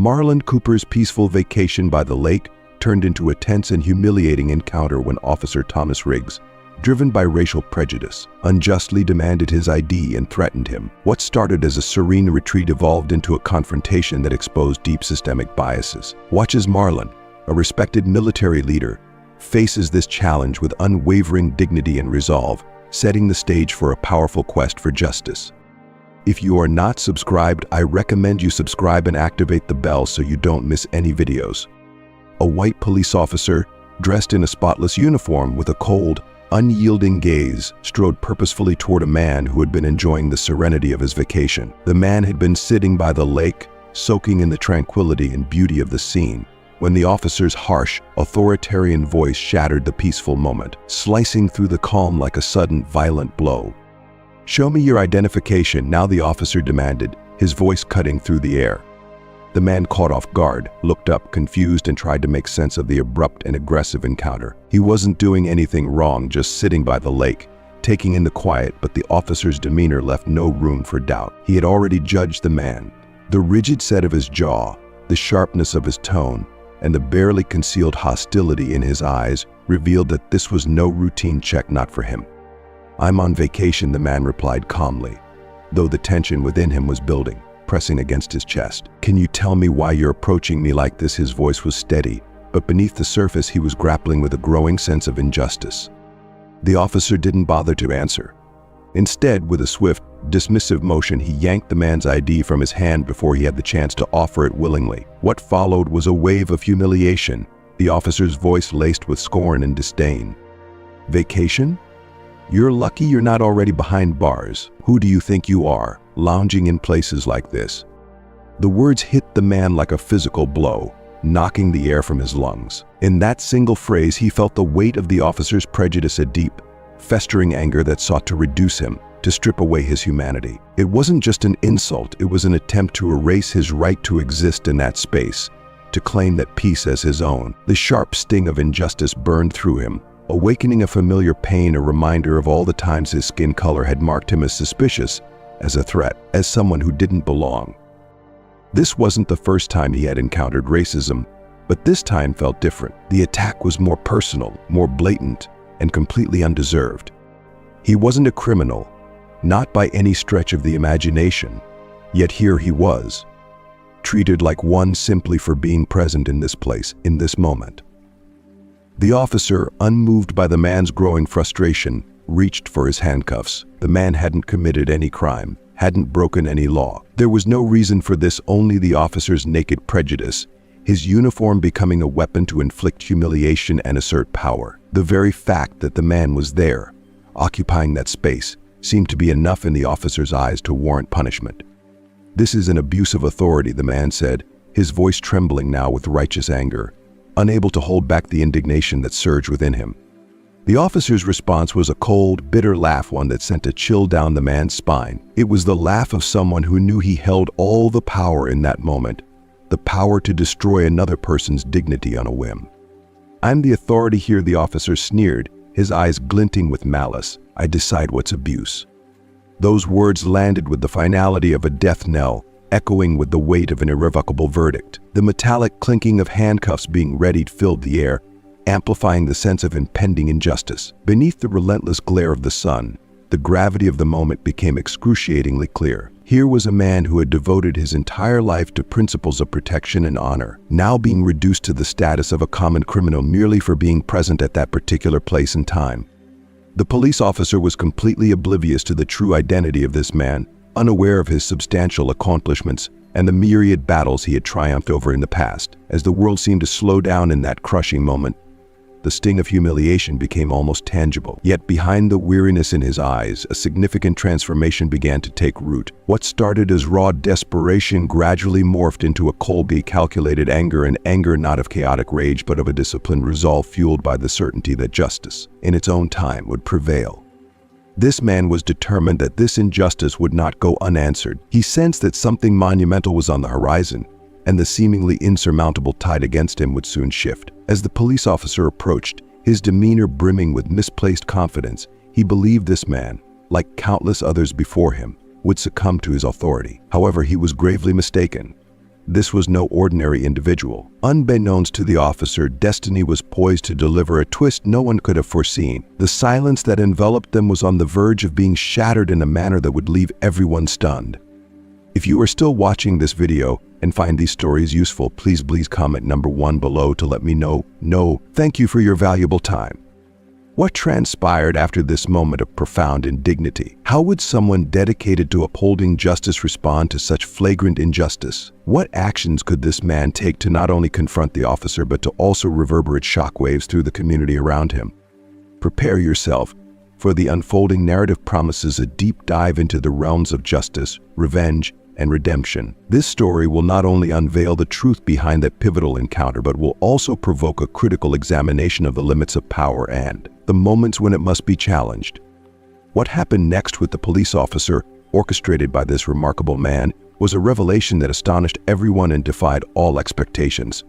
Marlon Cooper's peaceful vacation by the lake turned into a tense and humiliating encounter when Officer Thomas Riggs, driven by racial prejudice, unjustly demanded his ID and threatened him. What started as a serene retreat evolved into a confrontation that exposed deep systemic biases. Watch as Marlon, a respected military leader, faces this challenge with unwavering dignity and resolve, setting the stage for a powerful quest for justice. If you are not subscribed, I recommend you subscribe and activate the bell so you don't miss any videos. A white police officer, dressed in a spotless uniform with a cold, unyielding gaze, strode purposefully toward a man who had been enjoying the serenity of his vacation. The man had been sitting by the lake, soaking in the tranquility and beauty of the scene, when the officer's harsh, authoritarian voice shattered the peaceful moment, slicing through the calm like a sudden, violent blow. "Show me your identification," now the officer demanded, his voice cutting through the air. The man, caught off guard, looked up, confused, and tried to make sense of the abrupt and aggressive encounter. He wasn't doing anything wrong, just sitting by the lake, taking in the quiet, but the officer's demeanor left no room for doubt. He had already judged the man. The rigid set of his jaw, the sharpness of his tone, and the barely concealed hostility in his eyes revealed that this was no routine check, not for him. "I'm on vacation," the man replied calmly, though the tension within him was building, pressing against his chest. "Can you tell me why you're approaching me like this?" His voice was steady, but beneath the surface he was grappling with a growing sense of injustice. The officer didn't bother to answer. Instead, with a swift, dismissive motion, he yanked the man's ID from his hand before he had the chance to offer it willingly. What followed was a wave of humiliation, the officer's voice laced with scorn and disdain. "Vacation? You're lucky you're not already behind bars. Who do you think you are, lounging in places like this?" The words hit the man like a physical blow, knocking the air from his lungs. In that single phrase, he felt the weight of the officer's prejudice, a deep, festering anger that sought to reduce him, to strip away his humanity. It wasn't just an insult, it was an attempt to erase his right to exist in that space, to claim that peace as his own. The sharp sting of injustice burned through him, awakening a familiar pain, a reminder of all the times his skin color had marked him as suspicious, as a threat, as someone who didn't belong. This wasn't the first time he had encountered racism, but this time felt different. The attack was more personal, more blatant, and completely undeserved. He wasn't a criminal, not by any stretch of the imagination, yet here he was, treated like one simply for being present in this place, in this moment. The officer, unmoved by the man's growing frustration, reached for his handcuffs. The man hadn't committed any crime, hadn't broken any law. There was no reason for this, only the officer's naked prejudice, his uniform becoming a weapon to inflict humiliation and assert power. The very fact that the man was there, occupying that space, seemed to be enough in the officer's eyes to warrant punishment. "This is an abuse of authority," the man said, his voice trembling now with righteous anger, unable to hold back the indignation that surged within him. The officer's response was a cold, bitter laugh, one that sent a chill down the man's spine. It was the laugh of someone who knew he held all the power in that moment, the power to destroy another person's dignity on a whim. "I'm the authority here," the officer sneered, his eyes glinting with malice. "I decide what's abuse." Those words landed with the finality of a death knell, echoing with the weight of an irrevocable verdict. The metallic clinking of handcuffs being readied filled the air, amplifying the sense of impending injustice. Beneath the relentless glare of the sun, the gravity of the moment became excruciatingly clear. Here was a man who had devoted his entire life to principles of protection and honor, now being reduced to the status of a common criminal merely for being present at that particular place and time. The police officer was completely oblivious to the true identity of this man, unaware of his substantial accomplishments and the myriad battles he had triumphed over in the past. As the world seemed to slow down in that crushing moment, the sting of humiliation became almost tangible. Yet behind the weariness in his eyes, a significant transformation began to take root. What started as raw desperation gradually morphed into a coldly calculated anger, an anger not of chaotic rage but of a disciplined resolve fueled by the certainty that justice, in its own time, would prevail. This man was determined that this injustice would not go unanswered. He sensed that something monumental was on the horizon, and the seemingly insurmountable tide against him would soon shift. As the police officer approached, his demeanor brimming with misplaced confidence, he believed this man, like countless others before him, would succumb to his authority. However, he was gravely mistaken. This was no ordinary individual. Unbeknownst to the officer, destiny was poised to deliver a twist no one could have foreseen. The silence that enveloped them was on the verge of being shattered in a manner that would leave everyone stunned. If you are still watching this video and find these stories useful, please comment number 1 below to let me know. Thank you for your valuable time. What transpired after this moment of profound indignity? How would someone dedicated to upholding justice respond to such flagrant injustice? What actions could this man take to not only confront the officer but to also reverberate shockwaves through the community around him? Prepare yourself, for the unfolding narrative promises a deep dive into the realms of justice, revenge, and redemption. This story will not only unveil the truth behind that pivotal encounter, but will also provoke a critical examination of the limits of power and the moments when it must be challenged. What happened next with the police officer, orchestrated by this remarkable man, was a revelation that astonished everyone and defied all expectations.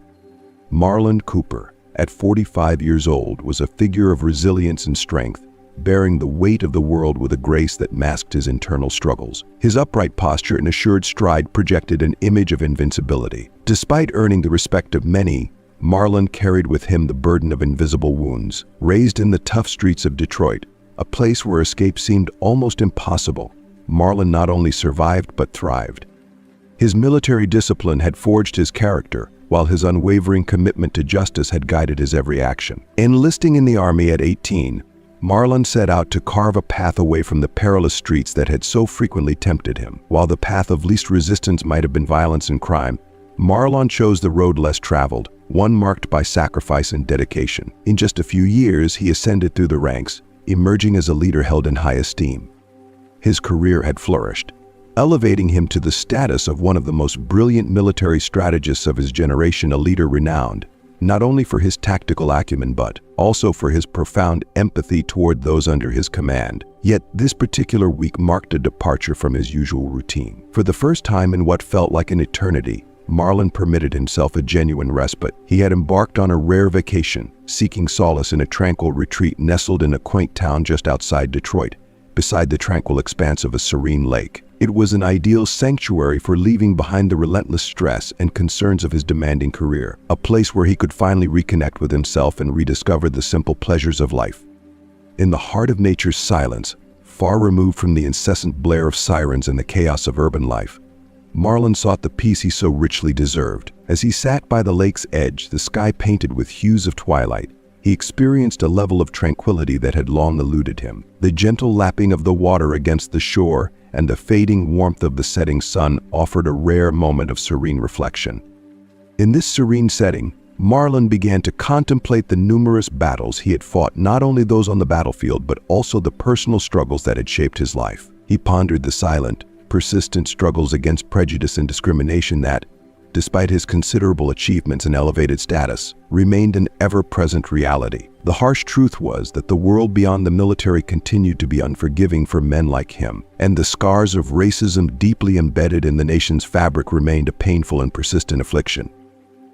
Marlon Cooper, at 45 years old, was a figure of resilience and strength, bearing the weight of the world with a grace that masked his internal struggles. His upright posture and assured stride projected an image of invincibility. Despite earning the respect of many, Marlon carried with him the burden of invisible wounds. Raised in the tough streets of Detroit, a place where escape seemed almost impossible, Marlon not only survived but thrived. His military discipline had forged his character, while his unwavering commitment to justice had guided his every action. Enlisting in the Army at 18, Marlon set out to carve a path away from the perilous streets that had so frequently tempted him. While the path of least resistance might have been violence and crime, Marlon chose the road less traveled, one marked by sacrifice and dedication. In just a few years, he ascended through the ranks, emerging as a leader held in high esteem. His career had flourished, elevating him to the status of one of the most brilliant military strategists of his generation, a leader renowned not only for his tactical acumen but also for his profound empathy toward those under his command. Yet this particular week marked a departure from his usual routine. For the first time in what felt like an eternity, Marlon permitted himself a genuine respite. He had embarked on a rare vacation, seeking solace in a tranquil retreat nestled in a quaint town just outside Detroit, beside the tranquil expanse of a serene lake. It was an ideal sanctuary for leaving behind the relentless stress and concerns of his demanding career, a place where he could finally reconnect with himself and rediscover the simple pleasures of life. In the heart of nature's silence, far removed from the incessant blare of sirens and the chaos of urban life, Marlon sought the peace he so richly deserved. As he sat by the lake's edge, the sky painted with hues of twilight, he experienced a level of tranquility that had long eluded him. The gentle lapping of the water against the shore and the fading warmth of the setting sun offered a rare moment of serene reflection. In this serene setting, Marlon began to contemplate the numerous battles he had fought, not only those on the battlefield, but also the personal struggles that had shaped his life. He pondered the silent, persistent struggles against prejudice and discrimination that, despite his considerable achievements and elevated status, remained an ever-present reality. The harsh truth was that the world beyond the military continued to be unforgiving for men like him, and the scars of racism deeply embedded in the nation's fabric remained a painful and persistent affliction.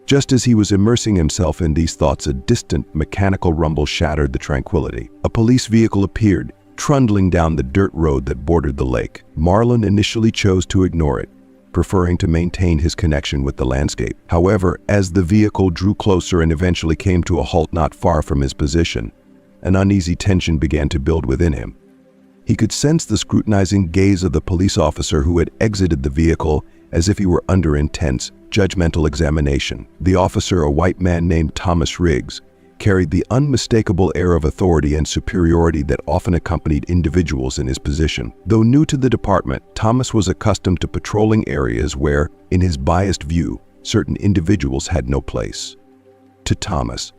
Just as he was immersing himself in these thoughts, a distant, mechanical rumble shattered the tranquility. A police vehicle appeared, trundling down the dirt road that bordered the lake. Marlon initially chose to ignore it, preferring to maintain his connection with the landscape. However, as the vehicle drew closer and eventually came to a halt not far from his position, an uneasy tension began to build within him. He could sense the scrutinizing gaze of the police officer who had exited the vehicle as if he were under intense, judgmental examination. The officer, a white man named Thomas Riggs, carried the unmistakable air of authority and superiority that often accompanied individuals in his position. Though new to the department, Thomas was accustomed to patrolling areas where, in his biased view, certain individuals had no place. To Thomas,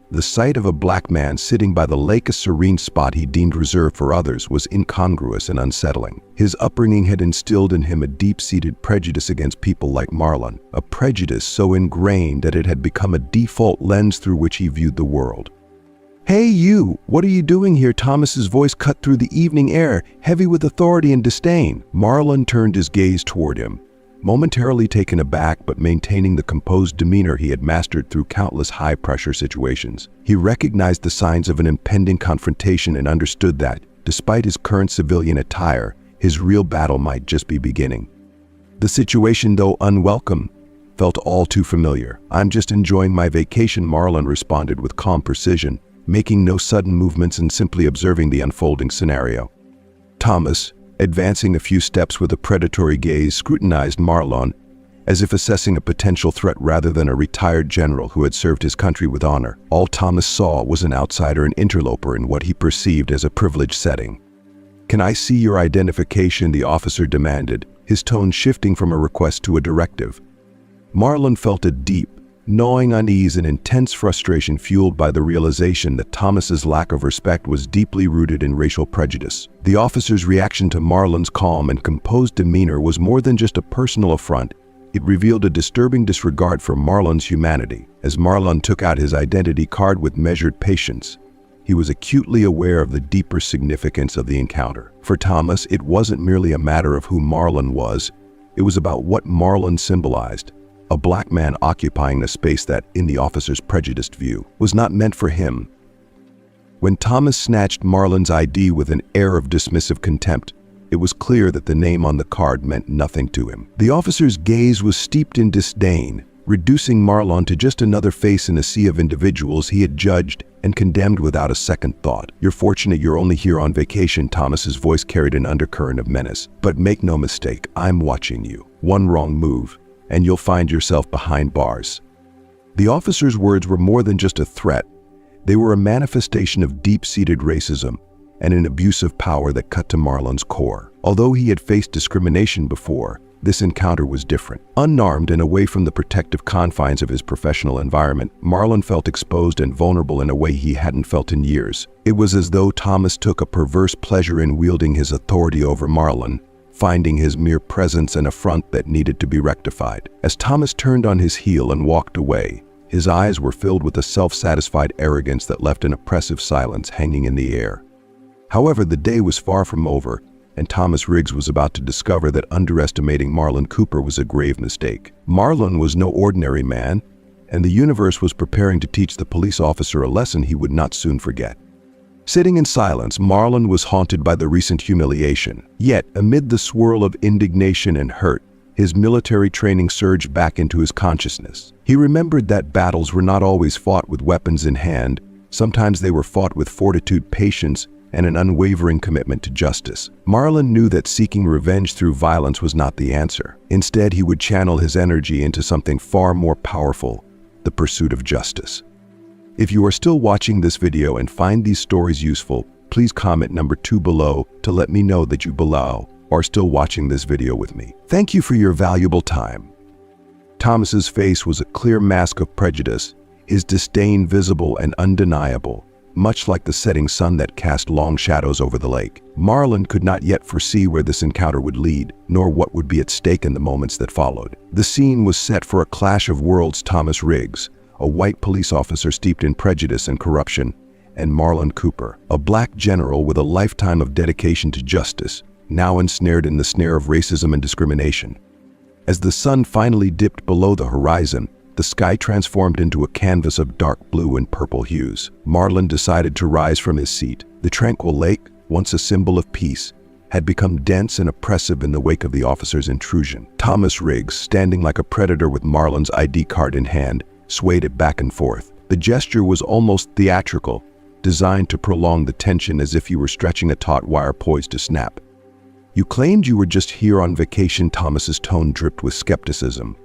the sight of a black man sitting by the lake, a serene spot he deemed reserved for others, was incongruous and unsettling. His upbringing had instilled in him a deep-seated prejudice against people like Marlon, a prejudice so ingrained that it had become a default lens through which he viewed the world. "Hey you, what are you doing here?" Thomas's voice cut through the evening air, heavy with authority and disdain. Marlon turned his gaze toward him, momentarily taken aback but maintaining the composed demeanor he had mastered through countless high-pressure situations. He recognized the signs of an impending confrontation and understood that, despite his current civilian attire, his real battle might just be beginning. The situation, though unwelcome, felt all too familiar. "I'm just enjoying my vacation," Marlon responded with calm precision, making no sudden movements and simply observing the unfolding scenario. Thomas, advancing a few steps with a predatory gaze, scrutinized Marlon, as if assessing a potential threat rather than a retired general who had served his country with honor. All Thomas saw was an outsider, an interloper in what he perceived as a privileged setting. "Can I see your identification?" the officer demanded, his tone shifting from a request to a directive. Marlon felt a deep, gnawing unease and intense frustration fueled by the realization that Thomas's lack of respect was deeply rooted in racial prejudice. The officer's reaction to Marlon's calm and composed demeanor was more than just a personal affront. It revealed a disturbing disregard for Marlon's humanity. As Marlon took out his identity card with measured patience, he was acutely aware of the deeper significance of the encounter. For Thomas, it wasn't merely a matter of who Marlon was, it was about what Marlon symbolized. A black man occupying a space that, in the officer's prejudiced view, was not meant for him. When Thomas snatched Marlon's ID with an air of dismissive contempt, it was clear that the name on the card meant nothing to him. The officer's gaze was steeped in disdain, reducing Marlon to just another face in a sea of individuals he had judged and condemned without a second thought. "You're fortunate you're only here on vacation," Thomas's voice carried an undercurrent of menace. "But make no mistake, I'm watching you. One wrong move, and you'll find yourself behind bars." The officer's words were more than just a threat. They were a manifestation of deep-seated racism and an abuse of power that cut to Marlon's core. Although he had faced discrimination before, this encounter was different. Unarmed and away from the protective confines of his professional environment, Marlon felt exposed and vulnerable in a way he hadn't felt in years. It was as though Thomas took a perverse pleasure in wielding his authority over Marlon, finding his mere presence an affront that needed to be rectified. As Thomas turned on his heel and walked away, his eyes were filled with a self-satisfied arrogance that left an oppressive silence hanging in the air. However, the day was far from over, and Thomas Riggs was about to discover that underestimating Marlon Cooper was a grave mistake. Marlon was no ordinary man, and the universe was preparing to teach the police officer a lesson he would not soon forget. Sitting in silence, Marlon was haunted by the recent humiliation. Yet, amid the swirl of indignation and hurt, his military training surged back into his consciousness. He remembered that battles were not always fought with weapons in hand. Sometimes they were fought with fortitude, patience, and an unwavering commitment to justice. Marlon knew that seeking revenge through violence was not the answer. Instead, he would channel his energy into something far more powerful: the pursuit of justice. If you are still watching this video and find these stories useful, please comment number 2 below to let me know that you are still watching this video with me. Thank you for your valuable time. Thomas's face was a clear mask of prejudice, his disdain visible and undeniable, much like the setting sun that cast long shadows over the lake. Marlon could not yet foresee where this encounter would lead, nor what would be at stake in the moments that followed. The scene was set for a clash of worlds: Thomas Riggs, a white police officer steeped in prejudice and corruption, and Marlon Cooper, a black general with a lifetime of dedication to justice, now ensnared in the snare of racism and discrimination. As the sun finally dipped below the horizon, the sky transformed into a canvas of dark blue and purple hues. Marlon decided to rise from his seat. The tranquil lake, once a symbol of peace, had become dense and oppressive in the wake of the officer's intrusion. Thomas Riggs, standing like a predator with Marlon's ID card in hand, swayed it back and forth. The gesture was almost theatrical, designed to prolong the tension as if he were stretching a taut wire poised to snap. "You claimed you were just here on vacation," Thomas's tone dripped with skepticism.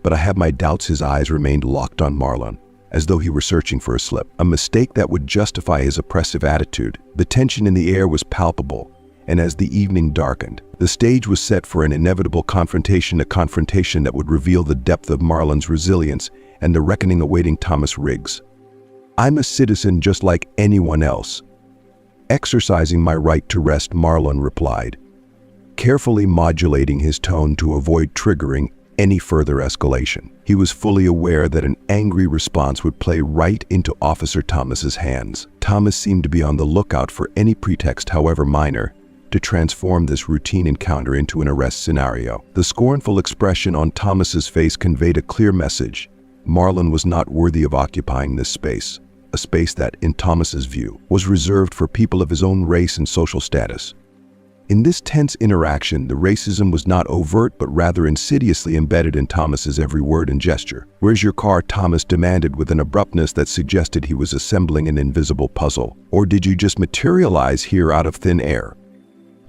But I have my doubts. His eyes remained locked on Marlon, as though he were searching for a slip, a mistake that would justify his oppressive attitude. The tension in the air was palpable, and as the evening darkened, the stage was set for an inevitable confrontation, a confrontation that would reveal the depth of Marlon's resilience and the reckoning awaiting Thomas Riggs. "I'm a citizen just like anyone else, exercising my right to rest," Marlon replied, carefully modulating his tone to avoid triggering any further escalation. He was fully aware that an angry response would play right into Officer Thomas's hands. Thomas seemed to be on the lookout for any pretext, however minor, to transform this routine encounter into an arrest scenario. The scornful expression on Thomas's face conveyed a clear message. Marlon was not worthy of occupying this space, a space that, in Thomas's view, was reserved for people of his own race and social status. In this tense interaction, the racism was not overt but rather insidiously embedded in Thomas's every word and gesture. "Where's your car?" Thomas demanded with an abruptness that suggested he was assembling an invisible puzzle. "Or did you just materialize here out of thin air?"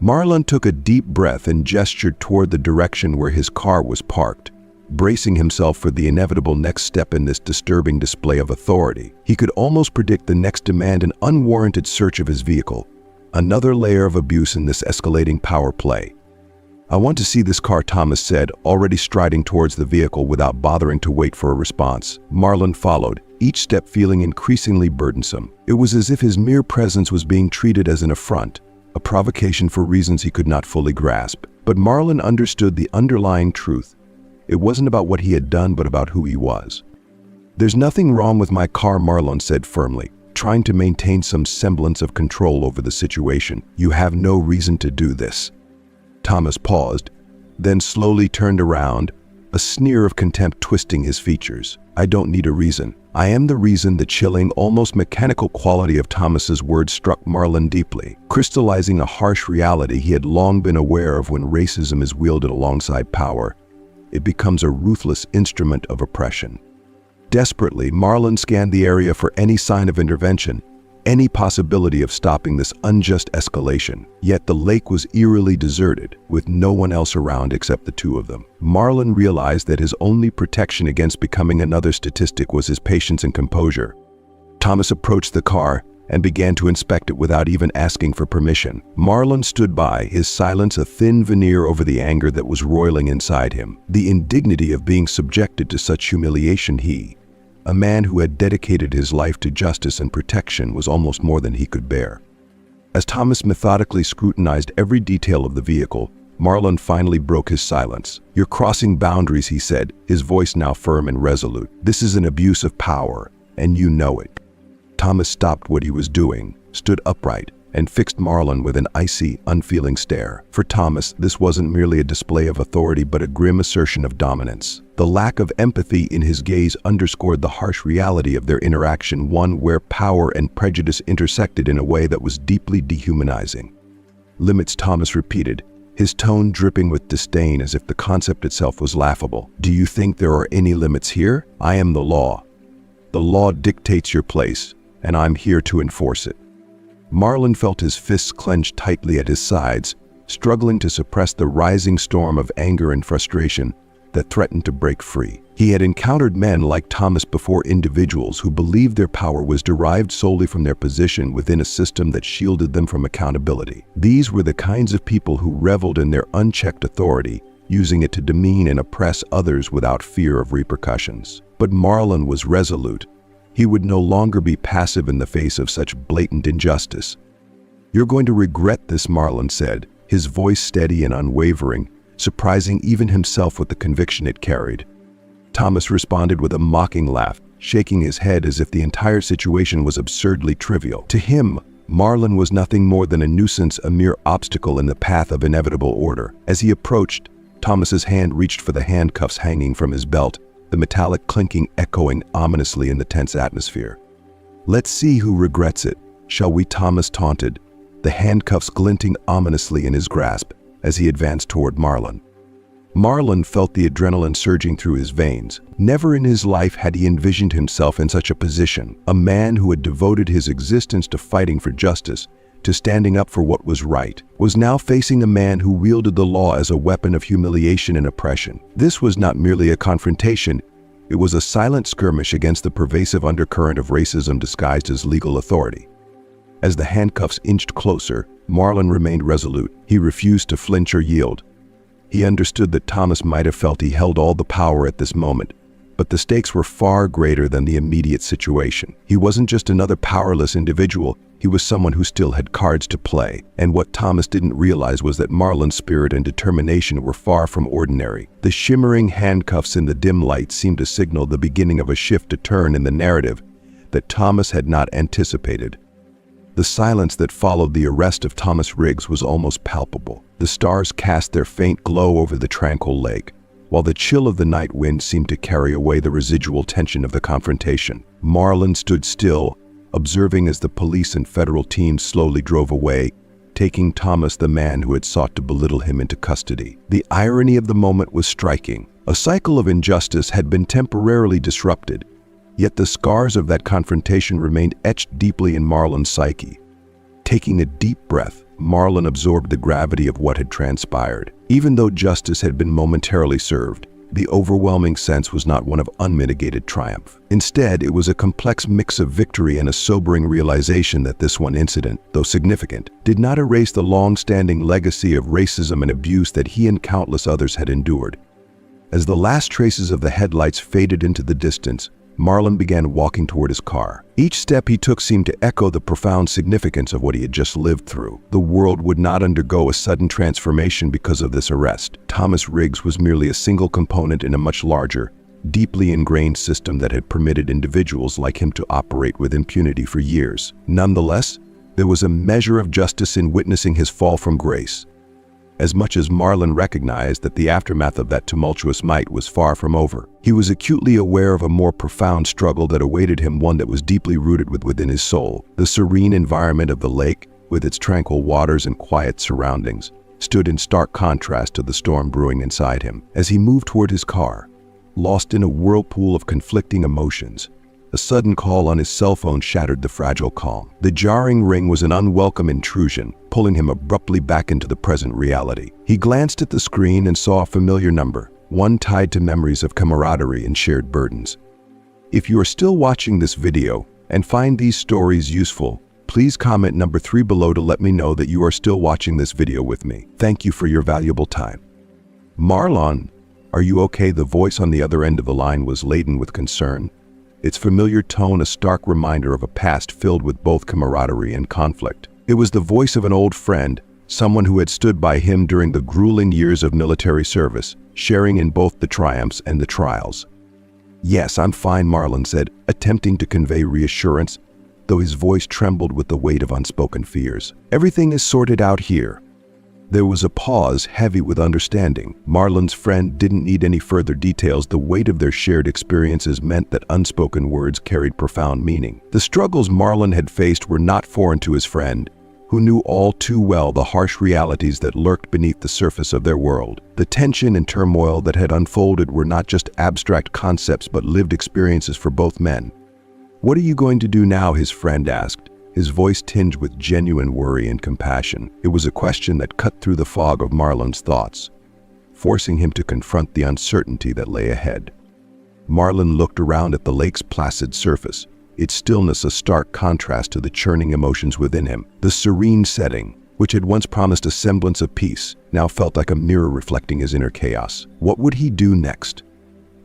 Marlon took a deep breath and gestured toward the direction where his car was parked, bracing himself for the inevitable next step in this disturbing display of authority. He could almost predict the next demand, an unwarranted search of his vehicle. Another layer of abuse in this escalating power play. "I want to see this car," Thomas said, already striding towards the vehicle without bothering to wait for a response. Marlon followed, each step feeling increasingly burdensome. It was as if his mere presence was being treated as an affront, a provocation for reasons he could not fully grasp. But Marlon understood the underlying truth. It wasn't about what he had done, but about who he was. "There's nothing wrong with my car," Marlon said firmly, trying to maintain some semblance of control over the situation. "You have no reason to do this." Thomas paused, then slowly turned around, a sneer of contempt twisting his features. "I don't need a reason. I am the reason." The chilling, almost mechanical quality of Thomas's words struck Marlon deeply, crystallizing a harsh reality he had long been aware of. When racism is wielded alongside power, it becomes a ruthless instrument of oppression. Desperately, Marlon scanned the area for any sign of intervention, any possibility of stopping this unjust escalation. Yet the lake was eerily deserted, with no one else around except the two of them. Marlon realized that his only protection against becoming another statistic was his patience and composure. Thomas approached the car and began to inspect it without even asking for permission. Marlon stood by, his silence a thin veneer over the anger that was roiling inside him. The indignity of being subjected to such humiliation, a man who had dedicated his life to justice and protection, was almost more than he could bear. As Thomas methodically scrutinized every detail of the vehicle, Marlon finally broke his silence. "You're crossing boundaries," he said, his voice now firm and resolute. "This is an abuse of power, and you know it." Thomas stopped what he was doing, stood upright, and fixed Marlon with an icy, unfeeling stare. For Thomas, this wasn't merely a display of authority but a grim assertion of dominance. The lack of empathy in his gaze underscored the harsh reality of their interaction, one where power and prejudice intersected in a way that was deeply dehumanizing. "Limits," Thomas repeated, his tone dripping with disdain as if the concept itself was laughable. "Do you think there are any limits here? I am the law. The law dictates your place, and I'm here to enforce it." Marlon felt his fists clenched tightly at his sides, struggling to suppress the rising storm of anger and frustration that threatened to break free. He had encountered men like Thomas before, individuals who believed their power was derived solely from their position within a system that shielded them from accountability. These were the kinds of people who reveled in their unchecked authority, using it to demean and oppress others without fear of repercussions. But Marlon was resolute. He would no longer be passive in the face of such blatant injustice. "You're going to regret this," Marlon said, his voice steady and unwavering, surprising even himself with the conviction it carried. Thomas responded with a mocking laugh, shaking his head as if the entire situation was absurdly trivial. To him, Marlon was nothing more than a nuisance, a mere obstacle in the path of inevitable order. As he approached, Thomas's hand reached for the handcuffs hanging from his belt, the metallic clinking echoing ominously in the tense atmosphere. "Let's see who regrets it, shall we?" Thomas taunted, the handcuffs glinting ominously in his grasp as he advanced toward Marlon. Marlon felt the adrenaline surging through his veins. Never in his life had he envisioned himself in such a position. A man who had devoted his existence to fighting for justice, to standing up for what was right, was now facing a man who wielded the law as a weapon of humiliation and oppression. This was not merely a confrontation, it was a silent skirmish against the pervasive undercurrent of racism disguised as legal authority. As the handcuffs inched closer, Marlon remained resolute. He refused to flinch or yield. He understood that Thomas might have felt he held all the power at this moment, but the stakes were far greater than the immediate situation. He wasn't just another powerless individual, he was someone who still had cards to play. And what Thomas didn't realize was that Marlon's spirit and determination were far from ordinary. The shimmering handcuffs in the dim light seemed to signal the beginning of a shift, a turn in the narrative that Thomas had not anticipated. The silence that followed the arrest of Thomas Riggs was almost palpable. The stars cast their faint glow over the tranquil lake, while the chill of the night wind seemed to carry away the residual tension of the confrontation. Marlon stood still, observing as the police and federal teams slowly drove away, taking Thomas, the man who had sought to belittle him, into custody. The irony of the moment was striking. A cycle of injustice had been temporarily disrupted, yet the scars of that confrontation remained etched deeply in Marlon's psyche. Taking a deep breath, Marlon absorbed the gravity of what had transpired. Even though justice had been momentarily served, the overwhelming sense was not one of unmitigated triumph. Instead, it was a complex mix of victory and a sobering realization that this one incident, though significant, did not erase the long-standing legacy of racism and abuse that he and countless others had endured. As the last traces of the headlights faded into the distance, Marlon began walking toward his car. Each step he took seemed to echo the profound significance of what he had just lived through. The world would not undergo a sudden transformation because of this arrest. Thomas Riggs was merely a single component in a much larger, deeply ingrained system that had permitted individuals like him to operate with impunity for years. Nonetheless, there was a measure of justice in witnessing his fall from grace. As much as Marlon recognized that the aftermath of that tumultuous night was far from over, he was acutely aware of a more profound struggle that awaited him, one that was deeply rooted within his soul. The serene environment of the lake, with its tranquil waters and quiet surroundings, stood in stark contrast to the storm brewing inside him. As he moved toward his car, lost in a whirlpool of conflicting emotions, a sudden call on his cell phone shattered the fragile calm. The jarring ring was an unwelcome intrusion, pulling him abruptly back into the present reality. He glanced at the screen and saw a familiar number, one tied to memories of camaraderie and shared burdens. If you are still watching this video and find these stories useful, please comment number 3 below to let me know that you are still watching this video with me. Thank you for your valuable time. Marlon, are you okay? The voice on the other end of the line was laden with concern, its familiar tone a stark reminder of a past filled with both camaraderie and conflict. It was the voice of an old friend, someone who had stood by him during the grueling years of military service, sharing in both the triumphs and the trials. "Yes, I'm fine," Marlon said, attempting to convey reassurance, though his voice trembled with the weight of unspoken fears. "Everything is sorted out here." There was a pause, heavy with understanding. Marlon's friend didn't need any further details. The weight of their shared experiences meant that unspoken words carried profound meaning. The struggles Marlon had faced were not foreign to his friend, who knew all too well the harsh realities that lurked beneath the surface of their world. The tension and turmoil that had unfolded were not just abstract concepts but lived experiences for both men. "What are you going to do now?" his friend asked, his voice tinged with genuine worry and compassion. It was a question that cut through the fog of Marlon's thoughts, forcing him to confront the uncertainty that lay ahead. Marlon looked around at the lake's placid surface, its stillness a stark contrast to the churning emotions within him. The serene setting, which had once promised a semblance of peace, now felt like a mirror reflecting his inner chaos. What would he do next?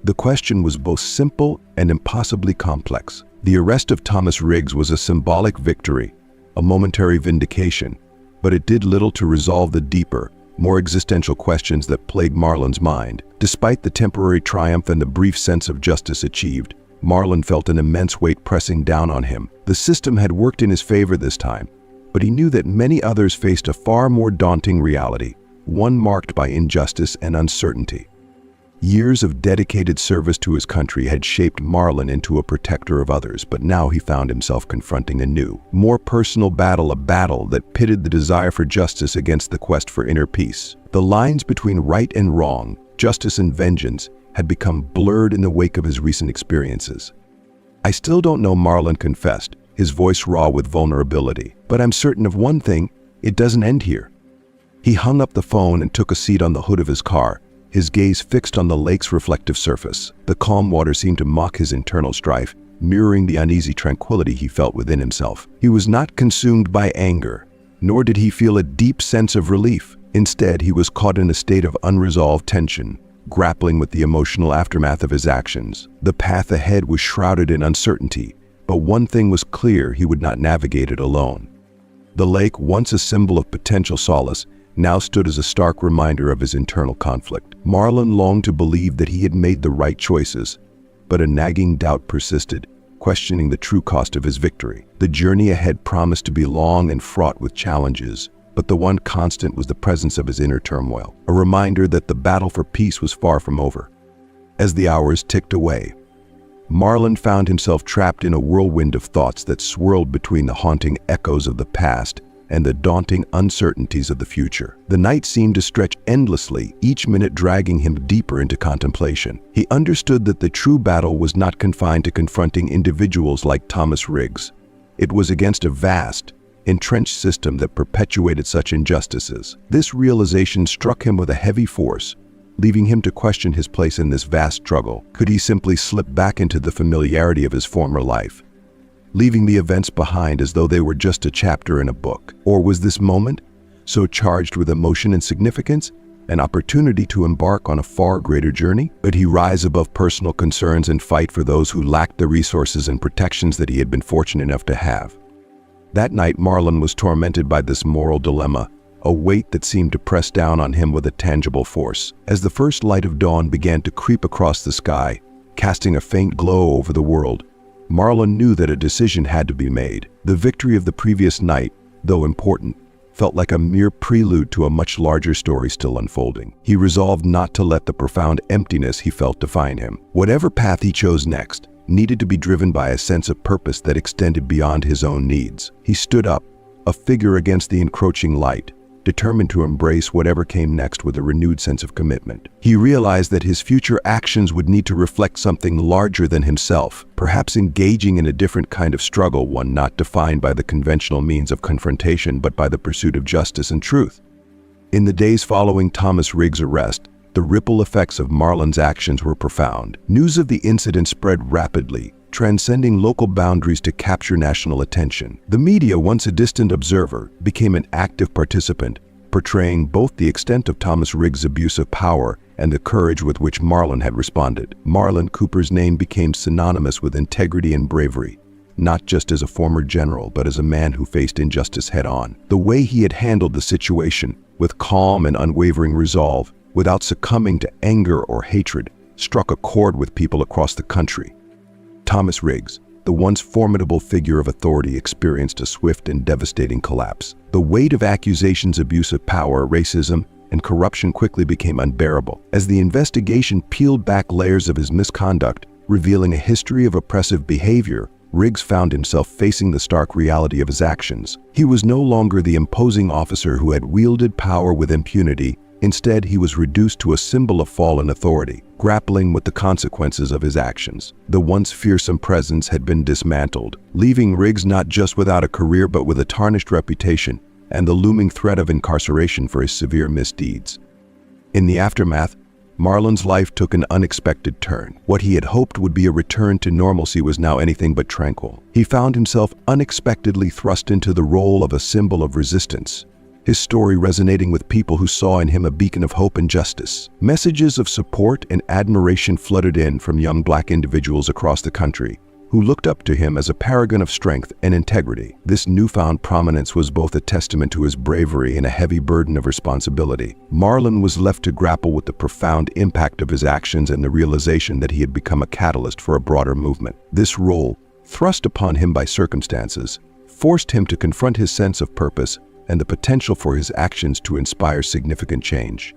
The question was both simple and impossibly complex. The arrest of Thomas Riggs was a symbolic victory, a momentary vindication, but it did little to resolve the deeper, more existential questions that plagued Marlon's mind. Despite the temporary triumph and the brief sense of justice achieved, Marlon felt an immense weight pressing down on him. The system had worked in his favor this time, but he knew that many others faced a far more daunting reality, one marked by injustice and uncertainty. Years of dedicated service to his country had shaped Marlon into a protector of others, but now he found himself confronting a new, more personal battle, a battle that pitted the desire for justice against the quest for inner peace. The lines between right and wrong, justice and vengeance, had become blurred in the wake of his recent experiences. "I still don't know," Marlon confessed, his voice raw with vulnerability. "But I'm certain of one thing, it doesn't end here." He hung up the phone and took a seat on the hood of his car, his gaze fixed on the lake's reflective surface. The calm water seemed to mock his internal strife, mirroring the uneasy tranquility he felt within himself. He was not consumed by anger, nor did he feel a deep sense of relief. Instead, he was caught in a state of unresolved tension, grappling with the emotional aftermath of his actions. The path ahead was shrouded in uncertainty, but one thing was clear: he would not navigate it alone. The lake, once a symbol of potential solace, now stood as a stark reminder of his internal conflict. Marlon longed to believe that he had made the right choices, but a nagging doubt persisted, questioning the true cost of his victory. The journey ahead promised to be long and fraught with challenges, but the one constant was the presence of his inner turmoil, a reminder that the battle for peace was far from over. As the hours ticked away, Marlon found himself trapped in a whirlwind of thoughts that swirled between the haunting echoes of the past and the daunting uncertainties of the future. The night seemed to stretch endlessly, each minute dragging him deeper into contemplation. He understood that the true battle was not confined to confronting individuals like Thomas Riggs. It was against a vast, entrenched system that perpetuated such injustices. This realization struck him with a heavy force, leaving him to question his place in this vast struggle. Could he simply slip back into the familiarity of his former life, leaving the events behind as though they were just a chapter in a book? Or was this moment, so charged with emotion and significance, an opportunity to embark on a far greater journey? Could he rise above personal concerns and fight for those who lacked the resources and protections that he had been fortunate enough to have? That night, Marlon was tormented by this moral dilemma, a weight that seemed to press down on him with a tangible force. As the first light of dawn began to creep across the sky, casting a faint glow over the world, Marlon knew that a decision had to be made. The victory of the previous night, though important, felt like a mere prelude to a much larger story still unfolding. He resolved not to let the profound emptiness he felt define him. Whatever path he chose next needed to be driven by a sense of purpose that extended beyond his own needs. He stood up, a figure against the encroaching light, determined to embrace whatever came next with a renewed sense of commitment. He realized that his future actions would need to reflect something larger than himself, perhaps engaging in a different kind of struggle, one not defined by the conventional means of confrontation but by the pursuit of justice and truth. In the days following Thomas Riggs' arrest, the ripple effects of Marlon's actions were profound. News of the incident spread rapidly, transcending local boundaries to capture national attention. The media, once a distant observer, became an active participant, portraying both the extent of Thomas Riggs' abuse of power and the courage with which Marlon had responded. Marlon Cooper's name became synonymous with integrity and bravery, not just as a former general, but as a man who faced injustice head-on. The way he had handled the situation, with calm and unwavering resolve, without succumbing to anger or hatred, struck a chord with people across the country. Thomas Riggs, the once formidable figure of authority, experienced a swift and devastating collapse. The weight of accusations, abuse of power, racism, and corruption quickly became unbearable. As the investigation peeled back layers of his misconduct, revealing a history of oppressive behavior, Riggs found himself facing the stark reality of his actions. He was no longer the imposing officer who had wielded power with impunity. Instead, he was reduced to a symbol of fallen authority, grappling with the consequences of his actions. The once fearsome presence had been dismantled, leaving Riggs not just without a career but with a tarnished reputation and the looming threat of incarceration for his severe misdeeds. In the aftermath, Marlon's life took an unexpected turn. What he had hoped would be a return to normalcy was now anything but tranquil. He found himself unexpectedly thrust into the role of a symbol of resistance, his story resonating with people who saw in him a beacon of hope and justice. Messages of support and admiration flooded in from young Black individuals across the country, who looked up to him as a paragon of strength and integrity. This newfound prominence was both a testament to his bravery and a heavy burden of responsibility. Marlon was left to grapple with the profound impact of his actions and the realization that he had become a catalyst for a broader movement. This role, thrust upon him by circumstances, forced him to confront his sense of purpose and the potential for his actions to inspire significant change.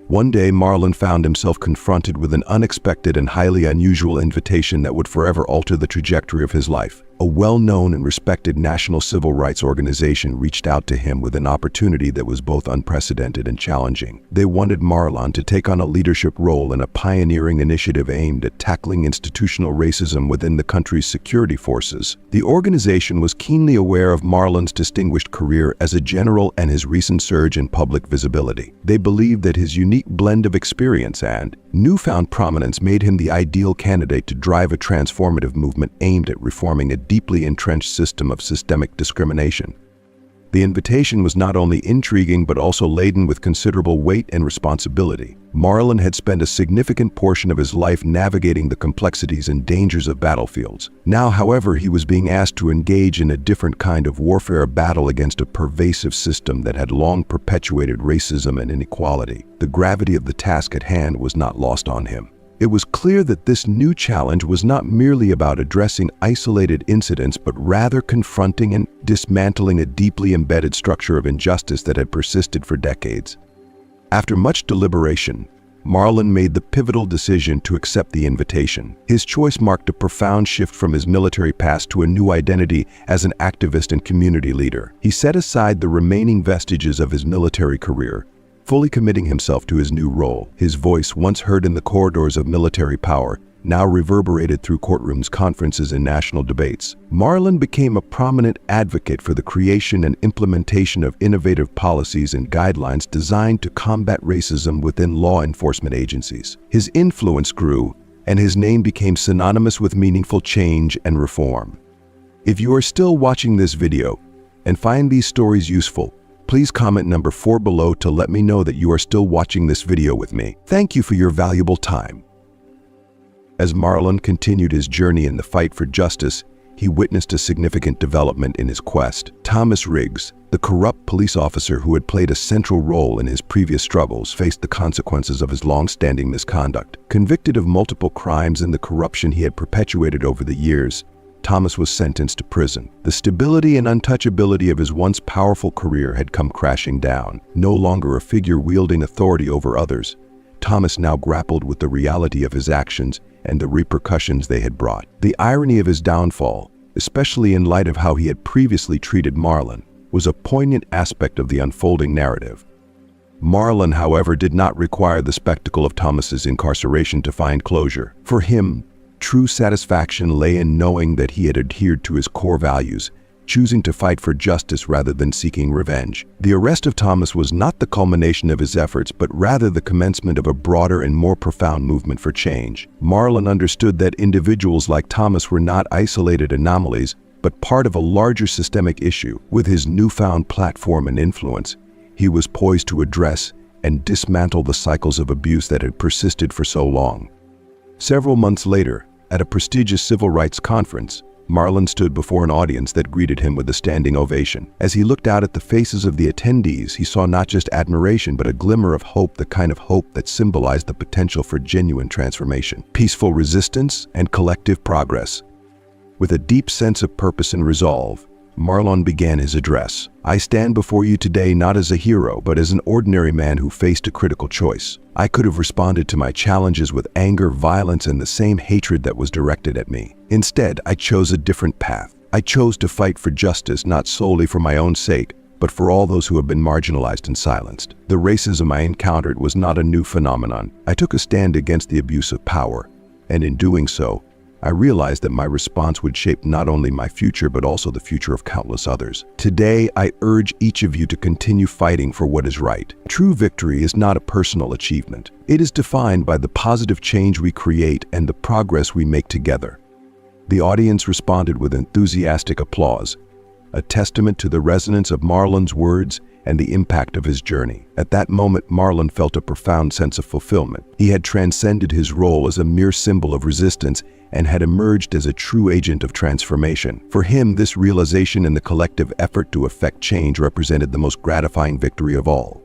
One day, Marlon found himself confronted with an unexpected and highly unusual invitation that would forever alter the trajectory of his life. A well-known and respected national civil rights organization reached out to him with an opportunity that was both unprecedented and challenging. They wanted Marlon to take on a leadership role in a pioneering initiative aimed at tackling institutional racism within the country's security forces. The organization was keenly aware of Marlon's distinguished career as a general and his recent surge in public visibility. They believed that his unique blend of experience and newfound prominence made him the ideal candidate to drive a transformative movement aimed at reforming a deeply entrenched system of systemic discrimination. The invitation was not only intriguing but also laden with considerable weight and responsibility. Marlon had spent a significant portion of his life navigating the complexities and dangers of battlefields. Now, however, he was being asked to engage in a different kind of warfare, a battle against a pervasive system that had long perpetuated racism and inequality. The gravity of the task at hand was not lost on him. It was clear that this new challenge was not merely about addressing isolated incidents, but rather confronting and dismantling a deeply embedded structure of injustice that had persisted for decades. After much deliberation, Marlon made the pivotal decision to accept the invitation. His choice marked a profound shift from his military past to a new identity as an activist and community leader. He set aside the remaining vestiges of his military career, fully committing himself to his new role. His voice, once heard in the corridors of military power, now reverberated through courtrooms, conferences, and national debates. Marlon became a prominent advocate for the creation and implementation of innovative policies and guidelines designed to combat racism within law enforcement agencies. His influence grew, and his name became synonymous with meaningful change and reform. If you are still watching this video and find these stories useful, please comment number 4 below to let me know that you are still watching this video with me. Thank you for your valuable time. As Marlon continued his journey in the fight for justice, he witnessed a significant development in his quest. Thomas Riggs, the corrupt police officer who had played a central role in his previous struggles, faced the consequences of his long-standing misconduct. Convicted of multiple crimes and the corruption he had perpetuated over the years, Thomas was sentenced to prison. The stability and untouchability of his once powerful career had come crashing down. No longer a figure wielding authority over others, Thomas now grappled with the reality of his actions and the repercussions they had brought. The irony of his downfall, especially in light of how he had previously treated Marlon, was a poignant aspect of the unfolding narrative. Marlon, however, did not require the spectacle of Thomas's incarceration to find closure. For him, true satisfaction lay in knowing that he had adhered to his core values, choosing to fight for justice rather than seeking revenge. The arrest of Thomas was not the culmination of his efforts, but rather the commencement of a broader and more profound movement for change. Marlon understood that individuals like Thomas were not isolated anomalies, but part of a larger systemic issue. With his newfound platform and influence, he was poised to address and dismantle the cycles of abuse that had persisted for so long. Several months later, at a prestigious civil rights conference, Marlon stood before an audience that greeted him with a standing ovation. As he looked out at the faces of the attendees, he saw not just admiration, but a glimmer of hope, the kind of hope that symbolized the potential for genuine transformation, peaceful resistance, and collective progress. With a deep sense of purpose and resolve, Marlon began his address. "I stand before you today not as a hero, but as an ordinary man who faced a critical choice. I could have responded to my challenges with anger, violence, and the same hatred that was directed at me. Instead, I chose a different path. I chose to fight for justice, not solely for my own sake, but for all those who have been marginalized and silenced. The racism I encountered was not a new phenomenon. I took a stand against the abuse of power, and in doing so, I realized that my response would shape not only my future, but also the future of countless others. Today, I urge each of you to continue fighting for what is right. True victory is not a personal achievement. It is defined by the positive change we create and the progress we make together." The audience responded with enthusiastic applause, a testament to the resonance of Marlon's words and the impact of his journey. At that moment, Marlon felt a profound sense of fulfillment. He had transcended his role as a mere symbol of resistance and had emerged as a true agent of transformation. For him, this realization and the collective effort to effect change represented the most gratifying victory of all.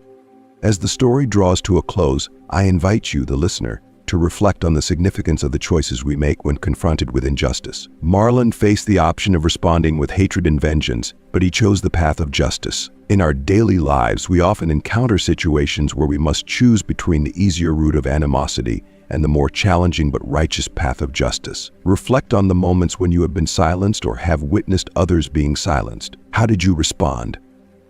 As the story draws to a close, I invite you, the listener, to reflect on the significance of the choices we make when confronted with injustice. Marlon faced the option of responding with hatred and vengeance, but he chose the path of justice. In our daily lives, we often encounter situations where we must choose between the easier route of animosity and the more challenging but righteous path of justice. Reflect on the moments when you have been silenced or have witnessed others being silenced. How did you respond?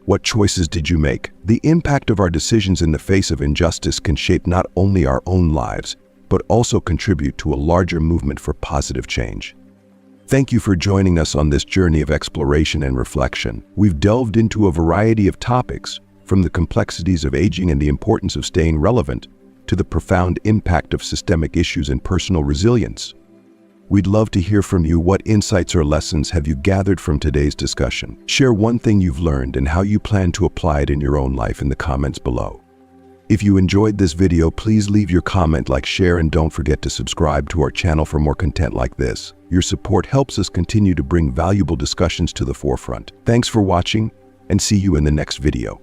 What choices did you make? The impact of our decisions in the face of injustice can shape not only our own lives, but also contribute to a larger movement for positive change. Thank you for joining us on this journey of exploration and reflection. We've delved into a variety of topics, from the complexities of aging and the importance of staying relevant, to the profound impact of systemic issues and personal resilience. We'd love to hear from you. What insights or lessons have you gathered from today's discussion? Share one thing you've learned and how you plan to apply it in your own life in the comments below. If you enjoyed this video, please leave your comment, like, share, and don't forget to subscribe to our channel for more content like this. Your support helps us continue to bring valuable discussions to the forefront. Thanks for watching, and see you in the next video.